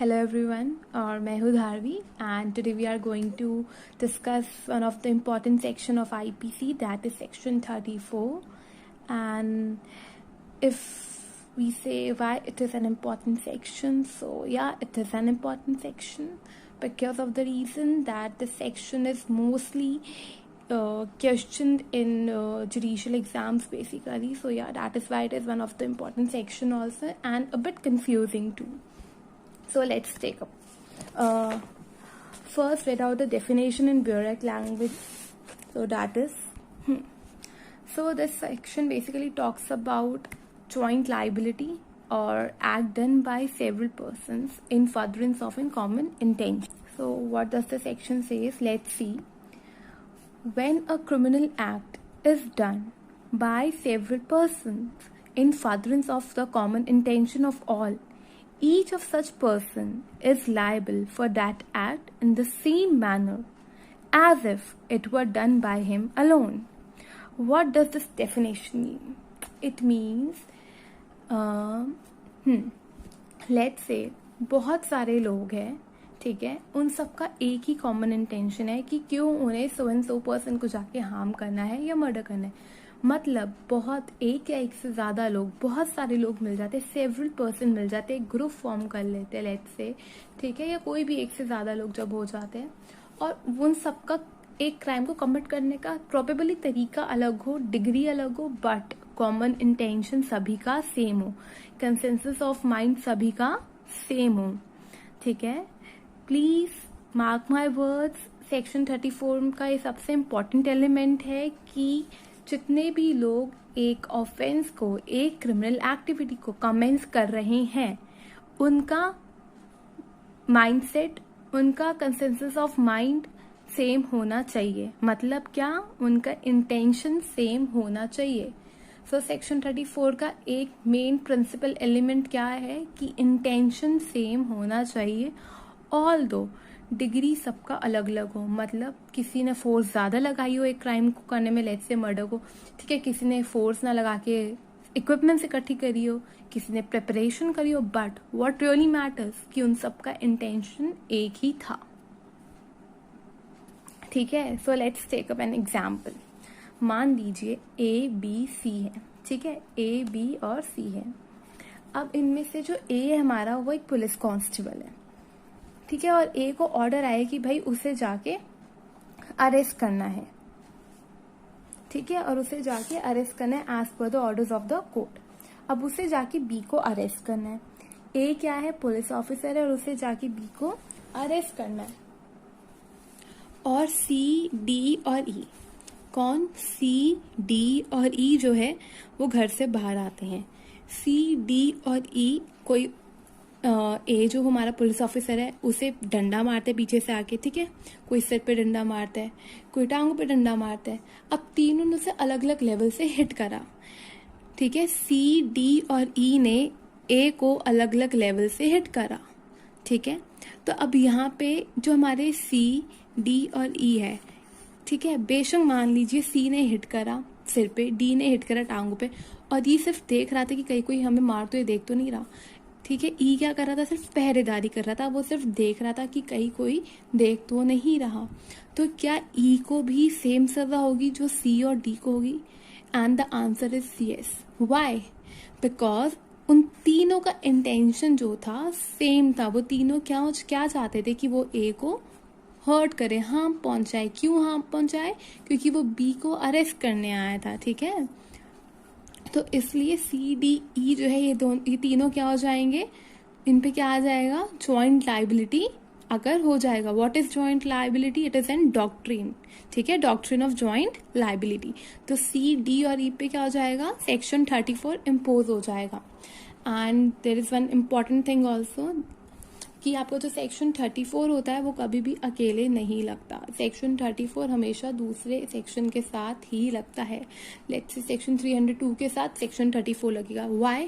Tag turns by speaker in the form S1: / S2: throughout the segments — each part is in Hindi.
S1: Hello everyone, और मैं हूँ Dharavi and today we are going to discuss one of the important section of IPC, that is section 34. And if we say why it is an important section, so yeah, it is an important section because of the reason that the section is mostly questioned in judicial exams basically. So yeah, that is why it is one of the important section also and a bit confusing too. So let's take up. First, read out the definition in Burek language. So that is, so this section basically talks about joint liability or act done by several persons in furtherance of a common intention. So what does the section says? Let's see. When a criminal act is done by several persons in furtherance of the common intention of all, each of such person is liable for that act in the same manner as if it were done by him alone. What does this definition mean? It means, let's say बहुत सारे लोग हैं, ठीक है, उन सबका एक ही कॉमन इंटेंशन है कि क्यों उन्हें सो एंड सो पर्सन को जाके हार्म करना है या मर्डर करना है. मतलब बहुत एक या एक से ज़्यादा लोग, बहुत सारे लोग मिल जाते, सेवरल पर्सन मिल जाते, एक ग्रुप फॉर्म कर लेते हैं लेट्स से, ठीक है, या कोई भी एक से ज़्यादा लोग जब हो जाते हैं और उन सबका एक क्राइम को कमिट करने का प्रोबेबली तरीका अलग हो, डिग्री अलग हो, बट कॉमन इंटेंशन सभी का सेम हो, कंसेंसस ऑफ माइंड सभी का सेम हो, ठीक है. Please mark my words, section 34 का ये सबसे इम्पॉर्टेंट एलिमेंट है कि जितने भी लोग एक ऑफेंस को, एक क्रिमिनल एक्टिविटी को कमेंस कर रहे हैं, उनका माइंडसेट, उनका कंसेंसस ऑफ माइंड सेम होना चाहिए. मतलब क्या? उनका इंटेंशन सेम होना चाहिए. सो सेक्शन 34 का एक मेन प्रिंसिपल एलिमेंट क्या है कि इंटेंशन सेम होना चाहिए. ऑल दो डिग्री सबका अलग अलग हो, मतलब किसी ने फोर्स ज़्यादा लगाई हो एक क्राइम को करने में, लेट्स से मर्डर को, ठीक है, किसी ने फोर्स ना लगा के इक्विपमेंट्स इकट्ठी करी हो, किसी ने प्रिपरेशन करी हो, बट व्हाट रियली मैटर्स कि उन सबका इंटेंशन एक ही था, ठीक है. So let's take up an example. मान लीजिए A, B, C है, ठीक है, A, B और C है. अब इनमें से जो A है हमारा, वो एक पुलिस कांस्टेबल है, ठीक है, और ए को ऑर्डर आए कि भाई उसे जाके अरेस्ट करना है, ठीक है, और उसे जाके अरेस्ट करना है as per the orders of the court. अब उसे जाके बी को अरेस्ट करना है. ए क्या है? पुलिस ऑफिसर है और उसे जाके बी को अरेस्ट करना है. और सी, डी और ई, कौन? सी, डी और ई जो है वो घर से बाहर आते हैं. सी, डी और ई कोई ए जो हमारा पुलिस ऑफिसर है उसे डंडा मारते है पीछे से आके, ठीक है, कोई सिर पे डंडा मारता है, कोई टांगों पे डंडा मारता है. अब तीनों ने उसे अलग अलग लेवल से हिट करा, ठीक है. सी, डी और ई ने ए को अलग अलग लेवल से हिट करा, ठीक है. तो अब यहाँ पे जो हमारे सी, डी और ई है, ठीक है, बेशक मान लीजिए सी ने हिट करा सिर पे, डी ने हिट करा टांगों पे, और ये सिर्फ देख रहा था कि कहीं कोई हमें मार तो ये देख तो नहीं रहा, ठीक है. ई क्या कर रहा था? सिर्फ पहरेदारी कर रहा था, वो सिर्फ देख रहा था कि कहीं कोई देख तो नहीं रहा. तो क्या ई को भी सेम सजा होगी जो सी और डी को होगी? And the answer is yes. Why? Because उन तीनों का इंटेंशन जो था सेम था. वो तीनों क्या चाहते थे कि वो ए को हर्ट करे, हार्म पहुंचाए. क्यों हार्म पहुंचाए? क्योंकि वो बी को अरेस्ट करने आया था, ठीक है. तो इसलिए सी, डी, ई जो है ये तीनों क्या हो जाएंगे? इन पे क्या आ जाएगा? जॉइंट लाइबिलिटी अगर हो जाएगा. What is joint liability? It is an doctrine, ठीक है, डॉक्ट्रिन ऑफ जॉइंट लाइबिलिटी. तो सी, डी और ई पे क्या हो जाएगा? सेक्शन 34 इम्पोज हो जाएगा. And there is one important thing also कि आपको जो सेक्शन 34 होता है वो कभी भी अकेले नहीं लगता. सेक्शन 34 हमेशा दूसरे सेक्शन के साथ ही लगता है. लेट्स से सेक्शन 302 के साथ सेक्शन 34 लगेगा. Why?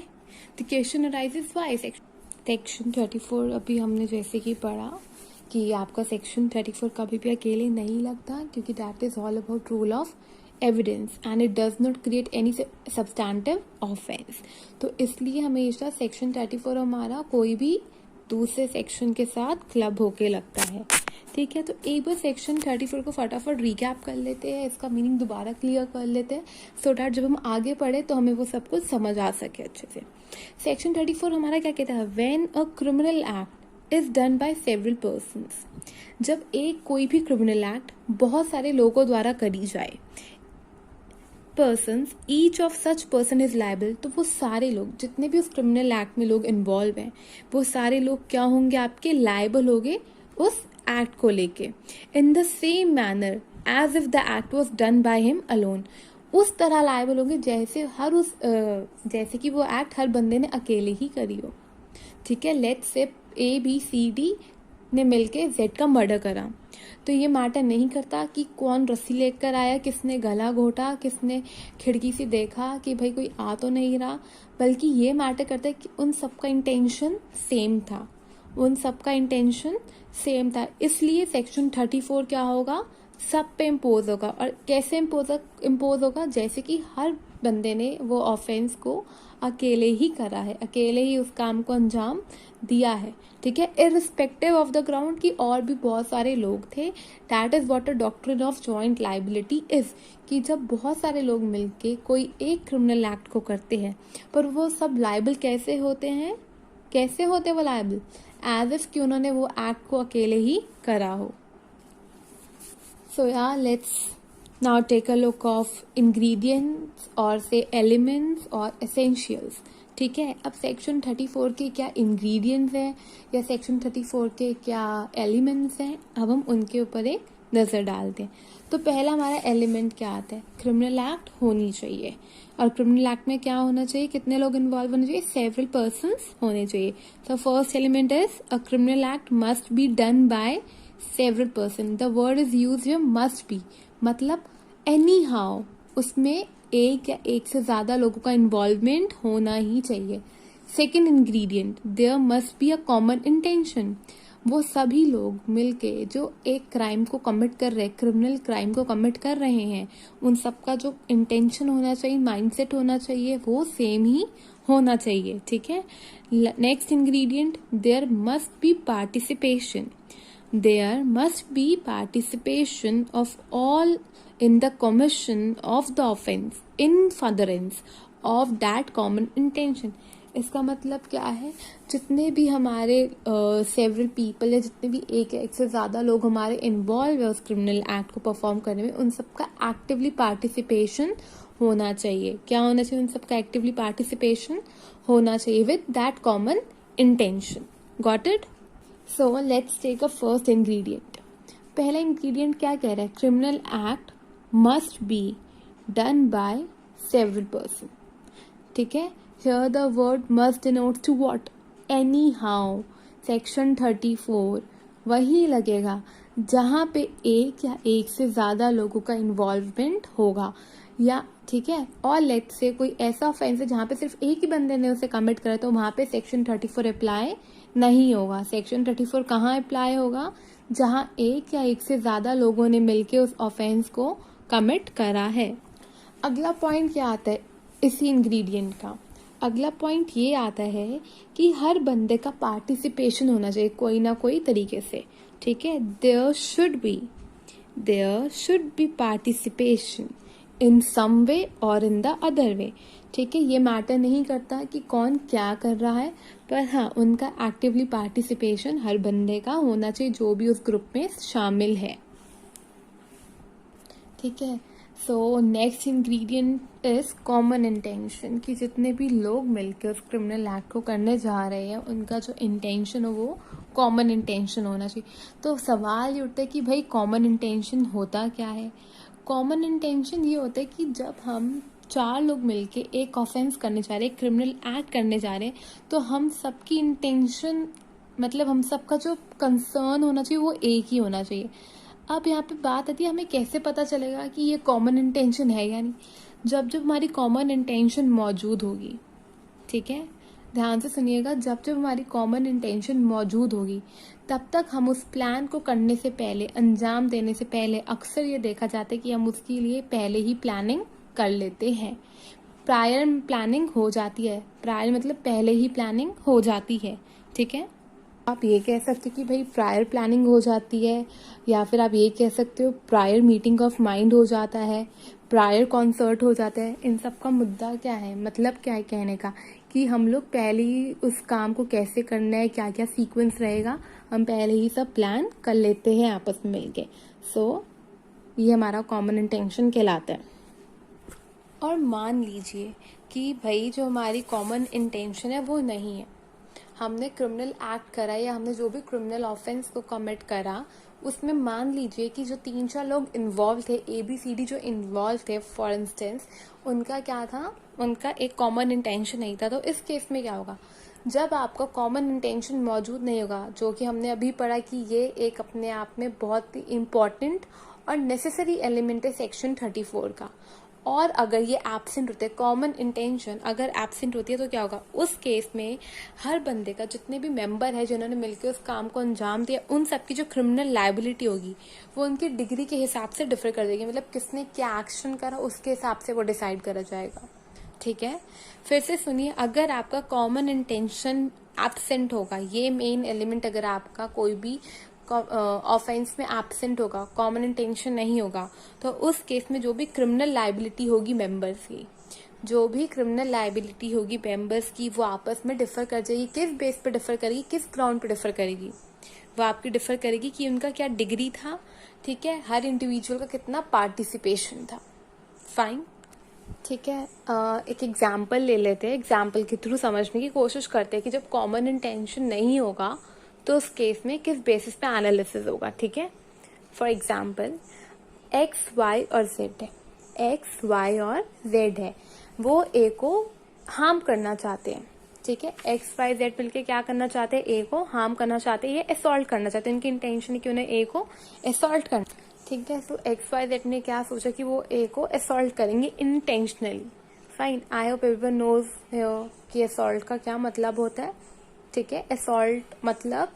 S1: The question arises why section 34. अभी हमने जैसे कि पढ़ा कि आपका सेक्शन 34 कभी भी अकेले नहीं लगता, क्योंकि that is all about rule of evidence and it does not create any substantive offence. तो इसलिए हमेशा सेक्शन 34 हमारा कोई भी दूसरे सेक्शन के साथ क्लब होके लगता है। ठीक है, तो एक बार सेक्शन 34 को फटाफट रिकैप कर लेते हैं, इसका मीनिंग दोबारा क्लियर कर लेते हैं, सो डैट जब हम आगे पढ़े तो हमें वो सब कुछ समझ आ सके अच्छे से। सेक्शन 34 हमारा क्या कहता है? When a criminal act is done by several persons, जब एक कोई भी क्रिमिनल एक्ट बहुत सारे लोगों द्वारा करी जाए, persons each of such person is liable, तो वो सारे लोग जितने भी उस क्रिमिनल एक्ट में लोग इन्वॉल्व हैं वो सारे लोग क्या होंगे? आपके लायबल होंगे उस एक्ट को लेके। In the same manner as if the act was done by him alone, उस तरह लायबल होंगे जैसे जैसे कि वो एक्ट हर बंदे ने अकेले ही करी हो। ठीक है, लेट्स से ABCD ने मिलके Z का मर्डर करा, तो ये मैटर नहीं करता कि कौन रस्सी लेकर आया, किसने गला घोटा, किसने खिड़की से देखा कि भाई कोई आ तो नहीं रहा, बल्कि ये मैटर करता है कि उन सबका इंटेंशन सेम था, उन सबका इंटेंशन सेम था। इसलिए सेक्शन 34 क्या होगा? सब पे इम्पोज होगा। और कैसे इम्पोज होगा? जैसे कि हर बंदे ने वो ऑफेंस को अकेले ही करा है, अकेले ही उस काम को अंजाम दिया है। ठीक है, इररिस्पेक्टिव ऑफ द ग्राउंड की और भी बहुत सारे लोग थे। That is what a doctrine of joint liability is, कि जब बहुत सारे लोग मिलके कोई एक क्रिमिनल एक्ट को करते हैं पर वो सब लाइबल कैसे होते हैं? कैसे होते वो लाइबल? एज इफ कि उन्होंने वो एक्ट को अकेले ही करा हो। So yeah, let's now take a look of ingredients or say elements or essentials. ठीक है, अब सेक्शन 34 के क्या इंग्रेडिएंट्स हैं या सेक्शन 34 के क्या एलिमेंट्स हैं, अब हम उनके ऊपर एक नज़र डालते हैं। तो पहला हमारा एलिमेंट क्या आता है? क्रिमिनल एक्ट होनी चाहिए। और क्रिमिनल एक्ट में क्या होना चाहिए? कितने लोग इन्वॉल्व होने चाहिए? सेवरल पर्सन्स होने चाहिए। तो first element is a criminal act must be done by several person. The word is use here must be, मतलब एनी हाउ उसमें एक या एक से ज्यादा लोगों का इन्वॉल्वमेंट होना ही चाहिए। Second ingredient, there must be a common intention. वो सभी लोग मिलके जो एक क्राइम को कमिट कर रहे, क्रिमिनल क्राइम को कमिट कर रहे हैं, उन सबका जो इंटेंशन होना चाहिए, माइंडसेट होना चाहिए, वो सेम ही होना चाहिए। ठीक है, next ingredient, there must be participation. There must be participation of all in the commission of the offense in furtherance of that common intention. इसका मतलब क्या है? जितने भी हमारे सेवरल पीपल है, जितने भी एक से ज़्यादा लोग हमारे इन्वॉल्व है उस क्रिमिनल एक्ट को परफॉर्म करने में, उन सबका एक्टिवली पार्टिसिपेशन होना चाहिए। क्या होना चाहिए? उन सबका एक्टिवली पार्टिसिपेशन होना चाहिए with that common intention. Got it? So let's take a first ingredient. पहला इंग्रेडिएंट क्या कह रहा है? Criminal act must be done by several person. ठीक है, here the word must denotes to what? Anyhow. Section 34 वही लगेगा जहां पे एक या एक से ज्यादा लोगों का इन्वॉल्वमेंट होगा, या ठीक है, और लेट्स से कोई ऐसा ऑफेंस है जहां पे सिर्फ एक ही बंदे ने उसे कमिट करा, तो वहां पे सेक्शन 34 अप्लाई नहीं होगा। सेक्शन 34 कहाँ अप्लाई होगा? जहां एक या एक से ज्यादा लोगों ने मिलके उस ऑफेंस को कमिट करा है। अगला पॉइंट क्या आता है इसी इंग्रेडिएंट का? अगला पॉइंट ये आता है कि हर बंदे का पार्टिसिपेशन होना चाहिए कोई ना कोई तरीके से। ठीक है, there should be participation in some way और इन द अदर वे। ठीक है, ये मैटर नहीं करता कि कौन क्या कर रहा है, पर हाँ उनका एक्टिवली पार्टिसिपेशन हर बंदे का होना चाहिए जो भी उस ग्रुप में शामिल है। ठीक है, so next ingredient is common intention, कि जितने भी लोग मिलकर उस क्रिमिनल एक्ट को करने जा रहे हैं उनका जो इंटेंशन हो वो कॉमन इंटेंशन होना चाहिए। तो सवाल ये उठता है कि भाई कॉमन इंटेंशन होता क्या है? कॉमन इंटेंशन ये होता है कि जब हम 4 लोग मिलके एक ऑफेंस करने जा रहे हैं, क्रिमिनल एक्ट करने जा रहे हैं, तो हम सबकी इंटेंशन, मतलब हम सबका जो कंसर्न होना चाहिए वो एक ही होना चाहिए। अब यहाँ पे बात आती है, हमें कैसे पता चलेगा कि ये कॉमन इंटेंशन है या नहीं? जब जब हमारी कॉमन इंटेंशन मौजूद होगी। ठीक है, ध्यान से सुनिएगा, जब जब हमारी कॉमन इंटेंशन मौजूद होगी तब तक हम उस प्लान को करने से पहले, अंजाम देने से पहले, अक्सर ये देखा जाता है कि हम उसके लिए पहले ही प्लानिंग कर लेते हैं। प्रायर प्लानिंग हो जाती है, प्रायर मतलब पहले ही प्लानिंग हो जाती है। ठीक है, आप ये कह सकते हो कि भाई प्रायर प्लानिंग हो जाती है, या फिर आप ये कह सकते हो प्रायर मीटिंग ऑफ माइंड हो जाता है, प्रायर कॉन्सर्ट हो जाता है। इन सब का मुद्दा क्या है, मतलब क्या है कहने का, कि हम लोग पहले ही उस काम को कैसे करना है, क्या क्या सीक्वेंस रहेगा, हम पहले ही सब प्लान कर लेते हैं आपस में मिलके। सो ये हमारा कॉमन इंटेंशन कहलाता है। और मान लीजिए कि भाई जो हमारी कॉमन इंटेंशन है वो नहीं है, हमने क्रिमिनल एक्ट करा या हमने जो भी क्रिमिनल ऑफेंस को कमिट करा, उसमें मान लीजिए कि जो 3-4 लोग इन्वॉल्व थे, ABCD जो इन्वॉल्व थे फॉर इंस्टेंस, उनका क्या था, उनका एक कॉमन इंटेंशन नहीं था। तो इस केस में क्या होगा, जब आपका कॉमन इंटेंशन मौजूद नहीं होगा, जो कि हमने अभी पढ़ा कि ये एक अपने आप में बहुत ही इम्पॉर्टेंट और नेसेसरी एलिमेंट है सेक्शन 34 का, और अगर ये एब्सेंट होते हैं, कॉमन इंटेंशन अगर एब्सेंट होती है, तो क्या होगा, उस केस में हर बंदे का, जितने भी मेंबर है जिन्होंने मिलकर उस काम को अंजाम दिया, उन सबकी जो क्रिमिनल लायबिलिटी होगी वो उनकी डिग्री के हिसाब से डिफर कर देगी। मतलब किसने क्या एक्शन करा उसके हिसाब से वो डिसाइड करा जाएगा। ठीक है, फिर से सुनिए, अगर आपका कॉमन इंटेंशन एब्सेंट होगा, ये मेन एलिमेंट अगर आपका कोई भी ऑफेंस में एब्सेंट होगा, कॉमन इंटेंशन नहीं होगा, तो उस केस में जो भी क्रिमिनल लायबिलिटी होगी मेंबर्स की, जो भी क्रिमिनल लायबिलिटी होगी मेंबर्स की, वो आपस में डिफर कर जाएगी। किस बेस पे डिफर करेगी, किस ग्राउंड पे डिफर करेगी, वो आपकी डिफर करेगी कि उनका क्या डिग्री था, ठीक है, हर इंडिविजुअल का कितना पार्टिसिपेशन था। फाइन, ठीक है। एक एग्जाम्पल ले लेते हैं, एग्जाम्पल के थ्रू समझने की कोशिश करते हैं कि जब कॉमन इंटेंशन नहीं होगा तो उस केस में किस बेसिस पे एनालिसिस होगा। ठीक है, फॉर एग्जाम्पल एक्स वाई और जेड है, एक्स वाई और जेड है, वो ए को हार्म करना चाहते हैं। ठीक है, एक्स वाई जेड मिलके क्या करना चाहते हैं, ए को हार्म करना चाहते हैं, ये असॉल्ट करना चाहते हैं, इनकी इंटेंशन है कि उन्हें ए को असॉल्ट करना। ठीक है, तो एक्स वाई जेड ने क्या सोचा कि वो ए को असॉल्ट करेंगे intentionally. Fine, I hope everyone knows कि असॉल्ट का क्या मतलब होता है। ठीक है, असॉल्ट मतलब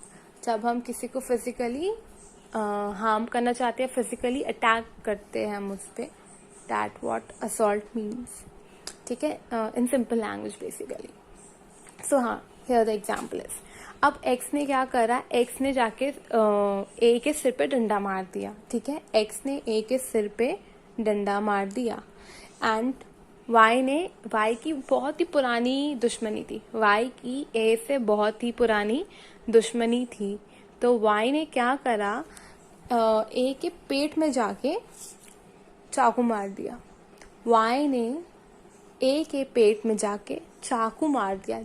S1: जब हम किसी को फिजिकली हार्म करना चाहते हैं, फिजिकली अटैक करते हैं हम उस पर, दैट व्हाट असॉल्ट मीन्स। ठीक है, इन सिंपल लैंग्वेज बेसिकली। सो हाँ, हियर द एग्जाम्पल इज, अब एक्स ने क्या करा, एक्स ने जाके ए के सिर पे डंडा मार दिया। ठीक है, एक्स ने ए के सिर पे डंडा मार दिया, एंड वाई की बहुत ही पुरानी दुश्मनी थी, वाई की ए से बहुत ही पुरानी दुश्मनी थी। तो वाई ने क्या करा, ए के पेट में जाके चाकू मार दिया। वाई ने ए के पेट में जाके चाकू मार दिया,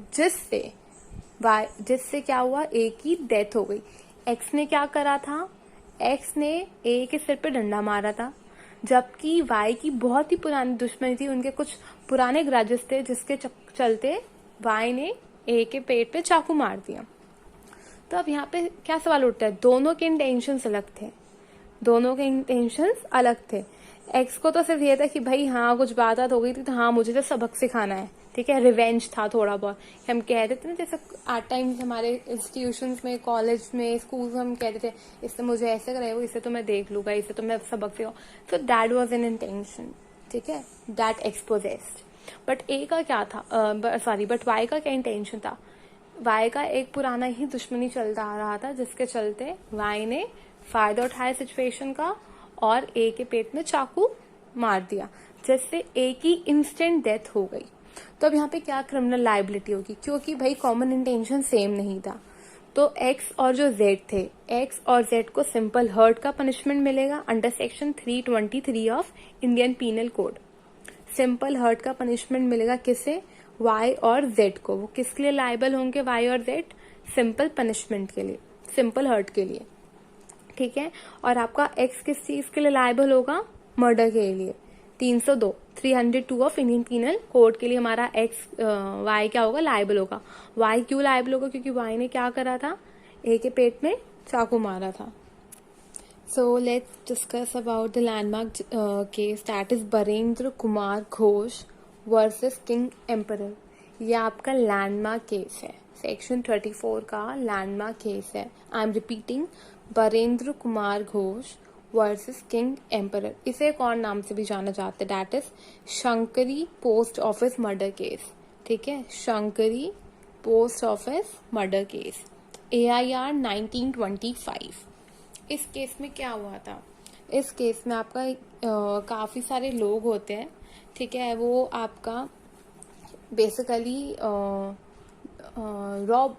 S1: जिससे क्या हुआ, ए की डेथ हो गई। एक्स ने क्या करा था, एक्स ने ए के सिर पे डंडा मारा था, जबकि वाई की बहुत ही पुरानी दुश्मनी थी, उनके कुछ पुराने ग्रजेस थे जिसके चलते वाई ने ए के पेट पे चाकू मार दिया। तो अब यहाँ पे क्या सवाल उठता है, दोनों के इंटेंशंस अलग थे, दोनों के इंटेंशंस अलग थे। एक्स को तो सिर्फ ये था कि भाई हाँ कुछ बात हो गई थी, तो हाँ मुझे तो सबक सिखाना है। ठीक है, रिवेंज था थोड़ा बहुत, हम कह देते ना, जैसे एट टाइम्स हमारे इंस्टीट्यूशंस में, कॉलेज में, स्कूल में हम कहते थे इससे मुझे ऐसे करे, इससे तो मैं देख लूंगा, इससे तो मैं सबक सिखाऊं। तो दैट वाज एन इंटेंशन। ठीक है, दैट एक्स पोजेस्ड। बट ए का क्या था, बट वाई का क्या इंटेंशन था, वाई का एक पुराना ही दुश्मनी चलता आ रहा था, जिसके चलते वाई ने फायदा उठाया सिचुएशन का और ए के पेट में चाकू मार दिया, जिससे ए की इंस्टेंट डेथ हो गई। तो अब यहाँ पे क्या क्रिमिनल लायबिलिटी होगी, क्योंकि भाई कॉमन इंटेंशन सेम नहीं था। तो एक्स और जो जेड थे, एक्स और जेड को सिंपल हर्ट का पनिशमेंट मिलेगा under section 323 of Indian penal code. Simple hurt का पनिशमेंट मिलेगा किसे, वाई और जेड को। वो किसके लिए लायबल होंगे, वाई और जेड, सिंपल पनिशमेंट के लिए, सिंपल हर्ट के लिए। ठीक है, और आपका एक्स किस चीज के लिए लायबल होगा, मर्डर के लिए। 302 ऑफ इंडियन पीनल कोड के लिए हमारा एक्स वाई क्या होगा, लायबल होगा। वाई क्यों लायबल होगा, क्योंकि वाई ने क्या करा था, ए के पेट में चाकू मारा था। So let's discuss about the landmark case, that is Barendra Kumar Ghosh versus king emperor. ये आपका लैंडमार्क केस है, सेक्शन 34 का लैंडमार्क केस है। I am repeating, Barendra Kumar Ghosh versus king emperor. इसे एक और नाम से भी जाना जाता है, that is Shankari post office murder case. ठीक है, Shankari post office murder case. AIR 1925। इस केस में क्या हुआ था? इस केस में आपका काफ़ी सारे लोग होते हैं, ठीक है, वो आपका बेसिकली रॉब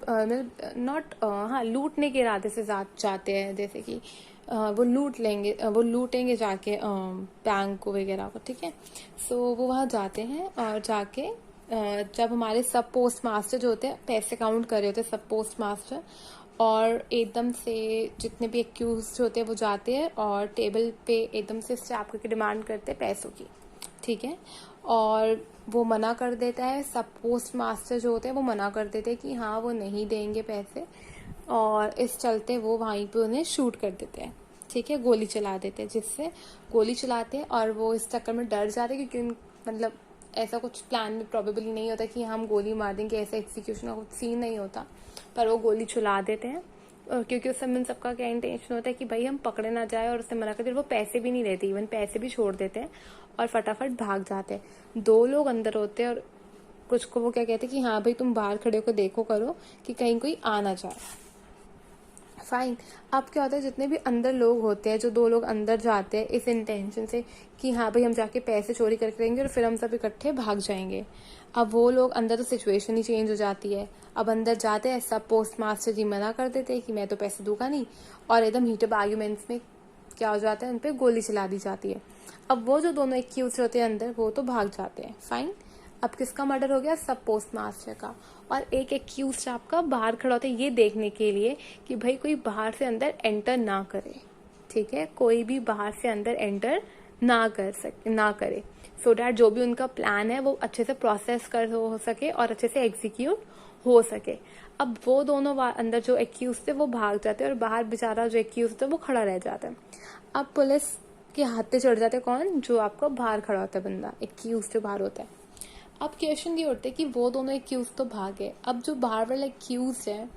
S1: नॉट हाँ लूटने के इरादे से जाते हैं, जैसे कि वो लूटेंगे जाके बैंक को वगैरह को, ठीक है। सो वो वहाँ जाते हैं और जाके जब हमारे सब पोस्ट मास्टर जो होते हैं पैसे काउंट कर रहे होते हैं, सब पोस्ट मास्टर, और एकदम से जितने भी एक्यूज होते हैं वो जाते हैं और टेबल पे एकदम से स्टैप करके डिमांड करते हैं पैसों की, ठीक है। और वो मना कर देता है, सब पोस्ट मास्टर जो होते हैं वो मना कर देते हैं कि हाँ वो नहीं देंगे पैसे, और इस चलते वो वहीं पे उन्हें शूट कर देते हैं, ठीक है, गोली चला देते हैं, जिससे गोली चलाते हैं और वो इस चक्कर में डर जाते हैं क्योंकि मतलब ऐसा कुछ प्लान में प्रोबेबली नहीं होता कि हम गोली मार देंगे, ऐसा एग्जीक्यूशन का कुछ सीन नहीं होता, पर वो गोली चला देते हैं क्योंकि उस समय सबका क्या इंटेंशन होता है कि भाई हम पकड़े ना जाए, और उससे मना कर देते, वो पैसे भी नहीं देते, इवन पैसे भी छोड़ देते हैं और फटाफट भाग जाते हैं। 2 लोग अंदर होते हैं और कुछ को वो क्या कहते हैं कि हाँ भाई तुम बाहर खड़े होकर देखो करो कि कहीं कोई आ ना जाए। फाइन। अब क्या होता है, जितने भी अंदर लोग होते हैं, जो 2 लोग अंदर जाते हैं इस इंटेंशन से कि हाँ भाई हम जाके पैसे चोरी करके रहेंगे और फिर हम सब इकट्ठे भाग जाएंगे। अब वो लोग अंदर, तो सिचुएशन ही चेंज हो जाती है। अब अंदर जाते हैं, सब पोस्ट मास्टर जी मना कर देते हैं कि मैं तो पैसे दूंगा नहीं, और एकदम हीटअप आर्ग्यूमेंट्स में क्या हो जाता है, उन पर गोली चला दी जाती है। अब वो जो दोनों एक्यूज होते हैं अंदर, वो तो भाग जाते हैं। फाइन। अब किसका मर्डर हो गया? सब पोस्ट मास्टर का। और एक एक्यूज आपका बाहर खड़ा होता है ये देखने के लिए कि भाई कोई बाहर से अंदर एंटर ना करे, ठीक है, कोई भी बाहर से अंदर एंटर ना करे, सो डैट जो भी उनका प्लान है वो अच्छे से प्रोसेस हो सके और अच्छे से एग्जीक्यूट हो सके। अब वो दोनों अंदर जो एक्यूज थे वो भाग जाते हैं और बाहर बेचारा जो एक्यूज था वो खड़ा रह जाता है। अब पुलिस के हाथ पे चढ़ जाते, कौन? जो आपको बाहर खड़ा होता है बंदा, एक्यूज जो बाहर होता है। अब क्वेश्चन ये उठते कि वो दोनों एक्यूज तो भागे, अब जो बाहर वाला एक्यूज है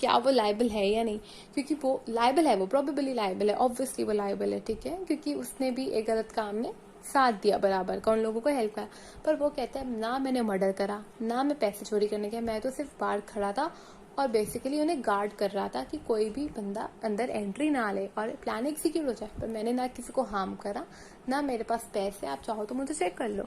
S1: क्या वो लायबल है या नहीं? क्योंकि वो लायबल है, वो प्रोबेबली लायबल है, ऑब्वियसली वो लायबल है, ठीक है, क्योंकि उसने भी एक गलत काम में साथ दिया बराबर का, उन लोगों को हेल्प करा। पर वो कहता है ना मैंने मर्डर करा, ना मैं पैसे चोरी करने गया, मैं तो सिर्फ बाहर खड़ा था और बेसिकली उन्हें गार्ड कर रहा था कि कोई भी बंदा अंदर एंट्री ना ले और प्लान एग्जीक्यूट हो जाए। पर मैंने ना किसी को हार्म करा, ना मेरे पास पैसे, आप चाहो तो मुझे चेक कर लो।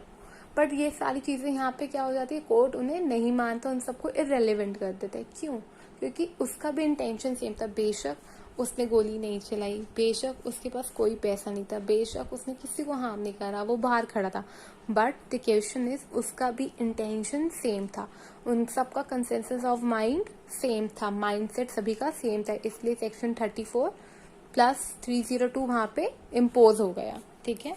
S1: बट ये सारी चीजें यहाँ पे क्या हो जाती है, कोर्ट उन्हें नहीं मानता, उन सबको इररेलेवेंट कर देता है। क्यों? क्योंकि उसका भी इंटेंशन सेम था। बेशक उसने गोली नहीं चलाई, बेशक उसके पास कोई पैसा नहीं था, बेशक उसने किसी को हार्म नहीं करा, वो बाहर खड़ा था, बट द क्वेश्चन इज उसका भी इंटेंशन सेम था, उन सबका कंसेंसस ऑफ माइंड सेम था, माइंडसेट सभी का सेम था, इसलिए सेक्शन 34 प्लस 302 वहाँ पे इम्पोज हो गया, ठीक है,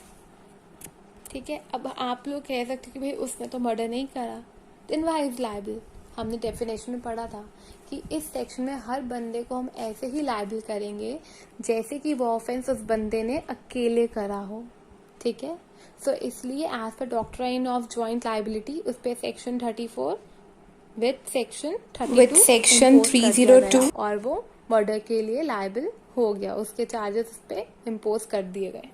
S1: ठीक है। अब आप लोग कह सकते कि भाई उसने तो मर्डर नहीं करा, देन व्हाई इज लायबल? हमने डेफिनेशन में पढ़ा था कि इस सेक्शन में हर बंदे को हम ऐसे ही लायबल करेंगे जैसे कि वो ऑफेंस उस बंदे ने अकेले करा हो, ठीक है। सो इसलिए as per doctrine of joint liability उस पे सेक्शन 34 विथ सेक्शन 302 और वो मर्डर के लिए लायबल हो गया, उसके चार्जेस उस पे इम्पोज कर दिए गए।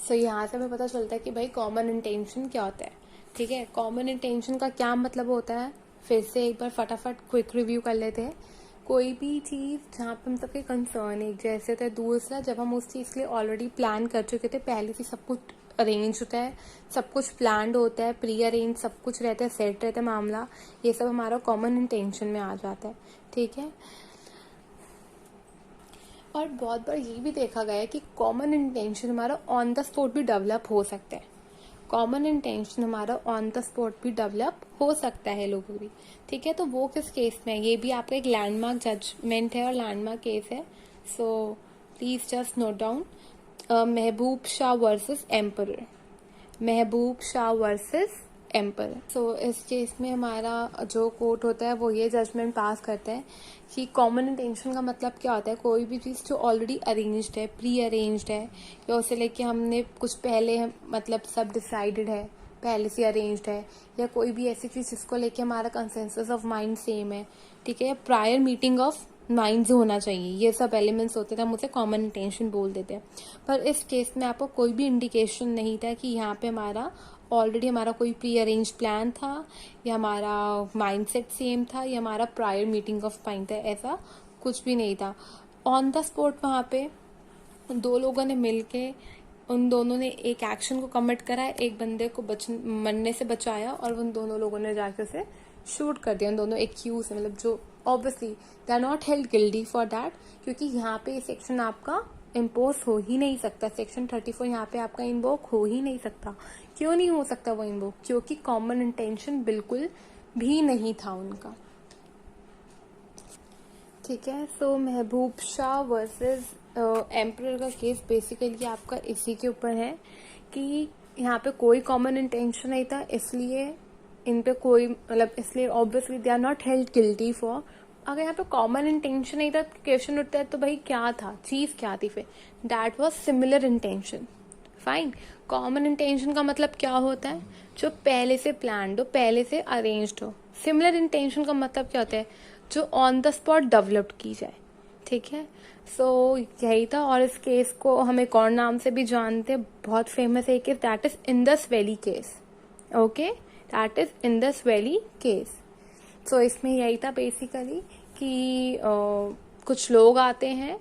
S1: सो यहाँ से हमें पता चलता है कि भाई कॉमन इंटेंशन क्या होता है, ठीक है। कॉमन इंटेंशन का क्या मतलब होता है, फिर से एक बार फटाफट क्विक रिव्यू कर लेते हैं। कोई भी चीज़ जहाँ पे हम सबके कंसर्न एक जैसे होता है, दूसरा जब हम उस चीज़ के लिए ऑलरेडी प्लान कर चुके थे, पहले से सब कुछ अरेंज होता है, सब कुछ प्लान्ड होता है, प्री अरेंज सब कुछ रहता है, सेट रहता है मामला, ये सब हमारा कॉमन इंटेंशन में आ जाता है, ठीक है। और बहुत बार ये भी देखा गया है कि कॉमन इंटेंशन हमारा ऑन द स्पॉट भी डेवलप हो सकता है, कॉमन इंटेंशन हमारा ऑन द स्पॉट भी डेवलप हो सकता है लोगों भी, ठीक है। तो वो किस केस में है, ये भी आपका एक लैंडमार्क जजमेंट है और लैंडमार्क केस है, so please just note down. Mehboob Shah versus emperor, Mehboob Shah versus emperor. सो इस केस में हमारा जो कोर्ट होता है वो ये जजमेंट पास करता है कि कॉमन इंटेंशन का मतलब क्या होता है, कोई भी चीज़ जो ऑलरेडी अरेंज्ड है, प्री अरेंज्ड है, या उसे लेके हमने कुछ पहले मतलब सब डिसाइडेड है, पहले से अरेंज्ड है, या कोई भी ऐसी चीज़ जिसको लेके हमारा कंसेंसस ऑफ माइंड सेम है, ठीक है, या प्रायर मीटिंग ऑफ माइंड्स होना चाहिए, ये सब एलिमेंट्स होते थे, हम उसे कॉमन इंटेंशन बोल देते हैं। पर इस केस में आपको कोई भी इंडिकेशन नहीं था कि यहाँ पे हमारा ऑलरेडी हमारा कोई प्री अरेंज प्लान था, या हमारा माइंडसेट सेम था, या हमारा प्रायर मीटिंग ऑफ माइंड था, ऐसा कुछ भी नहीं था। ऑन द स्पॉट वहाँ पे दो लोगों ने मिलके उन दोनों ने एक एक्शन को कमिट करा, एक बंदे को मरने से बचाया, और उन दोनों लोगों ने जाके उसे शूट कर दिया। उन दोनों एक्यूज है, मतलब जो obviously they are not held guilty for that, क्योंकि यहाँ पे सेक्शन आपका इम्पोज हो ही नहीं सकता। सेक्शन 34 यहाँ पे आपका इन्वोक हो ही नहीं सकता। क्यों नहीं हो सकता वो इन्वोक? क्योंकि कॉमन इंटेंशन बिल्कुल भी नहीं था उनका। ठीक है, सो महबूब शाह वर्सेस एम्परर का केस बेसिकली आपका इसी के ऊपर है कि यहाँ पे कोई कॉमन इंटेंशन नहीं था, इसलिए इन पे कोई मतलब इसलिए obviously they are not held guilty for. अगर यहाँ पे कॉमन इंटेंशन नहीं था, क्वेश्चन उठता है तो भाई क्या था, चीज क्या थी? फिर that was similar intention. Fine, common intention का मतलब क्या होता है? जो पहले से प्लान्ड हो, पहले से अरेंज्ड हो। सिमिलर इंटेंशन का मतलब क्या होता है? जो ऑन द स्पॉट डेवलप्ड की जाए। ठीक है, सो यही था। और इस केस को हम एक और नाम से भी जानते हैं, बहुत फेमस है case, that is Indus valley case. Okay, that is Indus valley case. So इसमें यही था बेसिकली कि कुछ लोग आते हैं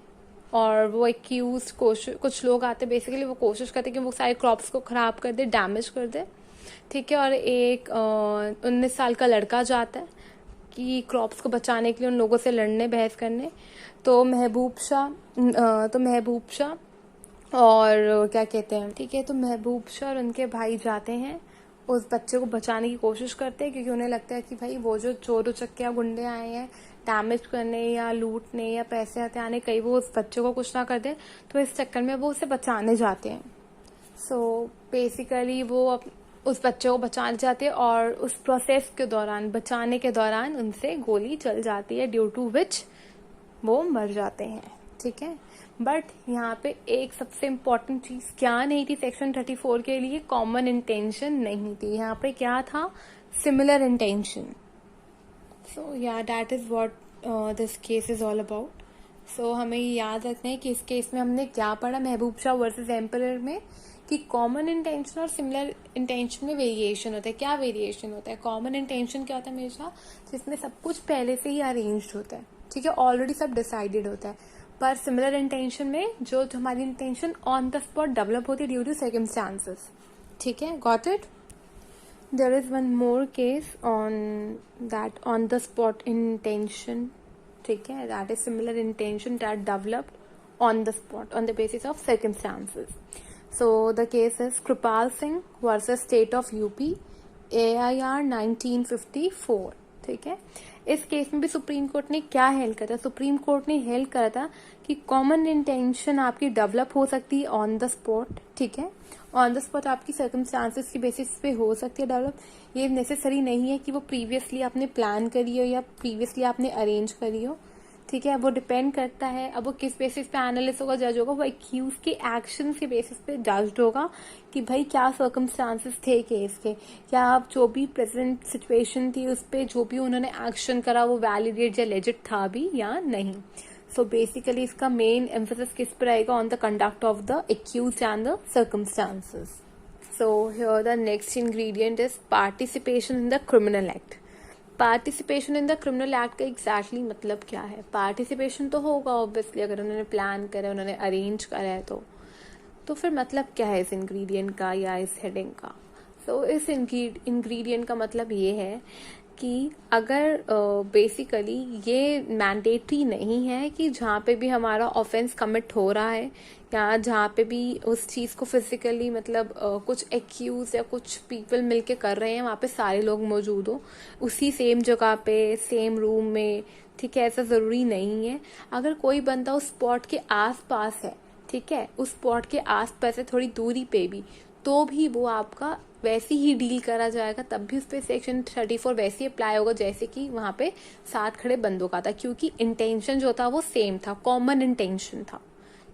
S1: और वो एक्यूज कुछ लोग आते हैं, बेसिकली वो कोशिश करते हैं कि वो सारे क्रॉप्स को खराब कर दे, डैमेज कर दे। ठीक है, और एक 19 साल का लड़का जाता है कि क्रॉप्स को बचाने के लिए उन लोगों से लड़ने, बहस करने। तो महबूब शाह और क्या कहते हैं, ठीक है, तो महबूब शाह और उनके भाई जाते हैं, उस बच्चे को बचाने की कोशिश करते हैं, क्योंकि उन्हें लगता है कि भाई वो जो चोर उचक्के गुंडे आए हैं डैमेज करने या लूटने या पैसे हथियाने, कहीं वो उस बच्चे को कुछ ना कर दे, तो इस चक्कर में वो उसे बचाने जाते हैं। सो बेसिकली वो उस बच्चे को बचाने जाते हैं, और उस प्रोसेस के दौरान, बचाने के दौरान उनसे गोली चल जाती है, ड्यू टू विच वो मर जाते हैं। ठीक है, बट यहाँ पे एक सबसे इम्पोर्टेंट चीज क्या नहीं थी सेक्शन 34 के लिए? कॉमन इंटेंशन नहीं थी। यहाँ पे क्या था? Similar intention. सो या that is what this case is all about. So हमें याद रखना है कि इस केस में हमने क्या पढ़ा महबूब शाह वर्सेस एम्परर में, कि कॉमन इंटेंशन और सिमिलर इंटेंशन में वेरिएशन होता है। क्या वेरिएशन होता है? कॉमन इंटेंशन क्या होता है? हमेशा जिसमें सब कुछ पहले से ही अरेंज्ड होता है, ठीक है, ऑलरेडी सब डिसाइडेड होता है। पर सिमिलर इंटेंशन में जो हमारी intention on the spot develop होती है ड्यू टू सर्कमस्टांसेस। ठीक है, got it? There is one more case on that on the spot intention, ठीक है, that is similar intention that developed on the spot on the basis of circumstances. So the case is Kripal Singh versus State of UP, AIR 1954. ठीक है, इस केस में भी सुप्रीम कोर्ट ने क्या हेल्ड करा? सुप्रीम कोर्ट ने हेल्ड करा था कि कॉमन इंटेंशन आपकी डेवलप हो सकती है ऑन द स्पॉट। ठीक है, ऑन द स्पॉट आपकी सर्कमस्टांसेस की बेसिस पे हो सकती है डेवलप। ये नेसेसरी नहीं है कि वो प्रीवियसली आपने प्लान करी हो या प्रीवियसली आपने अरेंज करी हो। ठीक है, वो डिपेंड करता है, अब वो किस बेसिस पे एनालिस्ट होगा, जज होगा, वो एक्यूज के एक्शन के बेसिस पे जज्ड होगा कि भाई क्या सर्कमस्टांसेस थे केस के, क्या जो भी प्रेजेंट सिचुएशन थी उस पर जो भी उन्होंने एक्शन करा वो वैलिडेट या लेजिट था भी या नहीं। सो बेसिकली इसका मेन एम्फेसिस किस पर रहेगा? On the conduct of the accused and the circumstances. So here the next ingredient is participation in the criminal act. Participation in the criminal act का एग्जैक्टली मतलब क्या है? पार्टिसिपेशन तो होगा ऑब्वियसली, अगर उन्होंने प्लान करा, उन्होंने अरेंज करा है तो फिर मतलब क्या है इस इंग्रेडिएंट का या इस हेडिंग का? सो इस इंग्रेडिएंट का मतलब ये है कि अगर बेसिकली ये मैंडेटरी नहीं है कि जहाँ पे भी हमारा ऑफेंस कमिट हो रहा है या जहाँ पे भी उस चीज़ को फिजिकली मतलब कुछ एक्यूज या कुछ पीपल मिलके कर रहे हैं, वहाँ पे सारे लोग मौजूद हो उसी सेम जगह पे, सेम रूम में। ठीक है, ऐसा ज़रूरी नहीं है। अगर कोई बंदा उस स्पॉट के आसपास है, ठीक है, उस स्पॉट के आसपास है थोड़ी दूरी पे भी, तो भी वो आपका वैसे ही डील करा जाएगा, तब भी उस पर सेक्शन 34 वैसे ही अप्लाई होगा जैसे कि वहां पे साथ खड़े बंदों का था, क्योंकि इंटेंशन जो था वो सेम था, कॉमन इंटेंशन था।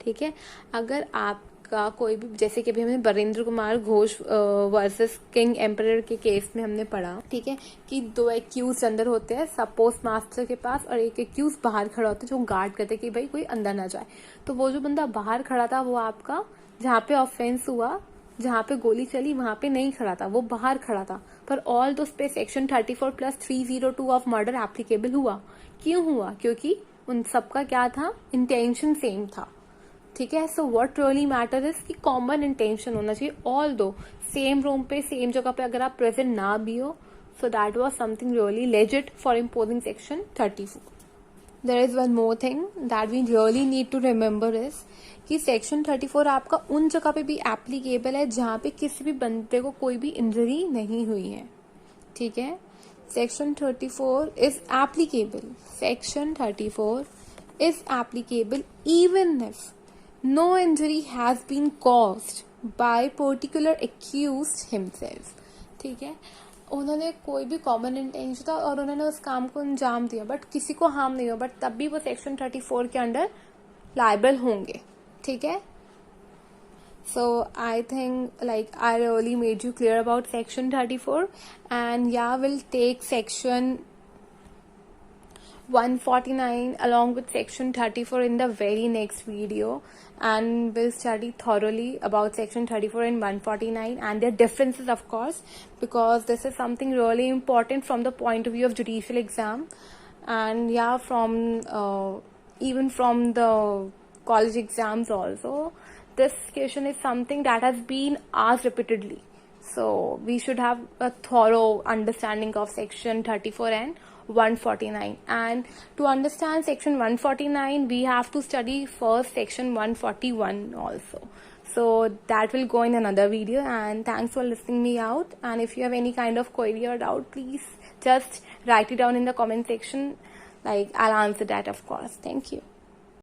S1: ठीक है, अगर आपका कोई भी, जैसे कि अभी हमने Barendra Kumar Ghosh versus king emperor के केस में हमने पढ़ा, ठीक है, कि दो एक्यूज अंदर होते हैं पोस्ट मास्टर के पास और एक एक्यूज बाहर खड़ा होता है जो गार्ड करते कि भाई कोई अंदर ना जाए। तो वो जो बंदा बाहर खड़ा था वो आपका, जहाँ पे ऑफेंस हुआ, जहाँ पे गोली चली वहां पे नहीं खड़ा था, वो बाहर खड़ा था, पर ऑल दो पे सेक्शन 34+302 ऑफ मर्डर एप्लीकेबल हुआ। क्यों हुआ? क्योंकि उन सबका क्या था, इंटेंशन सेम था, ठीक है। So what really matter is कि कॉमन इंटेंशन होना चाहिए, ऑल दो सेम रूम पे सेम जगह पे अगर आप प्रेजेंट ना भी हो. So that was something really legit for imposing section 34. There is one more thing that we really need to remember is कि सेक्शन 34 आपका उन जगह पे भी एप्लीकेबल है जहाँ पे किसी भी बंदे को कोई भी इंजरी नहीं हुई है, ठीक है. Section 34 is applicable. Section 34 is applicable even if no injury has been caused by particular accused himself. ठीक है, उन्होंने कोई भी कॉमन इंटेंशन था और उन्होंने उस काम को अंजाम दिया बट किसी को हार्म नहीं हुआ, बट तब भी वो सेक्शन 34 के अंडर लायबल होंगे, ठीक है. So I think like I really made you clear about section 34, and yeah, we'll take section 149 along with section 34 in the very next video, and we'll study thoroughly about section 34 and 149 and their differences, of course, because this is something really important from the point of view of judicial exam, and yeah, from even from the college exams also. This question is something that has been asked repeatedly. So we should have a thorough understanding of section 34 and 149. And to understand section 149, we have to study first section 141 also. So that will go in another video, and thanks for listening me out. And if you have any kind of query or doubt, please just write it down in the comment section. Like, I'll answer that, of course. Thank you.